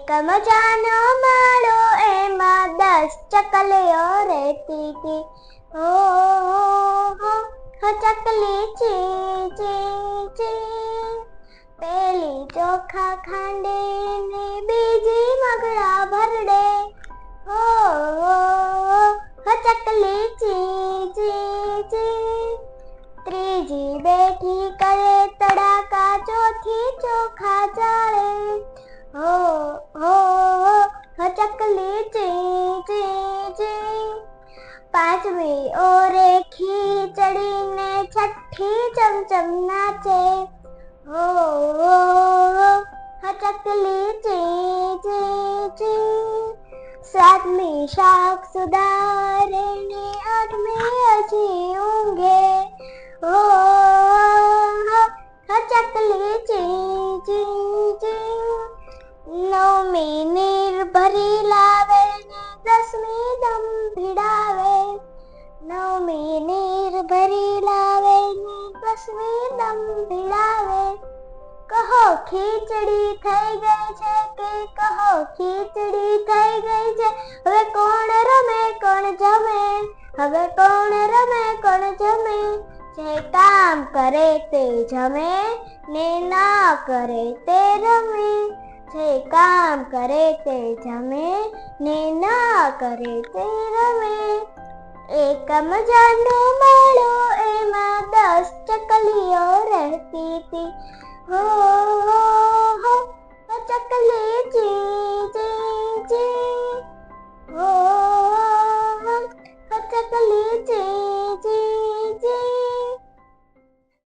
એક મજાનો માળો એમાં 10 ચકલીઓ રહેતી હતી. હો ચકલી ચી ચી ચી, પેલી ચોખા ખાંડે ને બીજી મગડા ભરડે. હો ચકલી ચી ચી ચી, ત્રીજી બેઠી કરે તડાકા, ચોથી ચોખા ચાળે. હો ચકલી ચી ચી ચી, પાંચમી ઓરે ખીચડી ને છઠ્ઠી ચમચમ નાચે. હો ચકલી ચી ચી ચી, સાતમી શાક સુધારે ને આઠમી હજી ઊંઘે. હો ચકલી ચી ચી ચી, નવમી નીર ભરી લાવે ને 10મી દમ ભીડાવે. નવમી નીર ભરી લાવે ને 10મી દમ ભીડાવે. કહો ખીચડી થઈ ગઈ છે કે કહો ખીચડી થઈ ગઈ છે, હવે કોણ રમે કોણ જમે, હવે કોણ રમે કોણ જમે. જે કામ કરે તે જમે ને ના કરે તે રમે, જે કામ કરે તે જમે ને ના કરે તે રમે. એક મજાનો માળો એમાં 10 ચકલીઓ રહેતી હતી.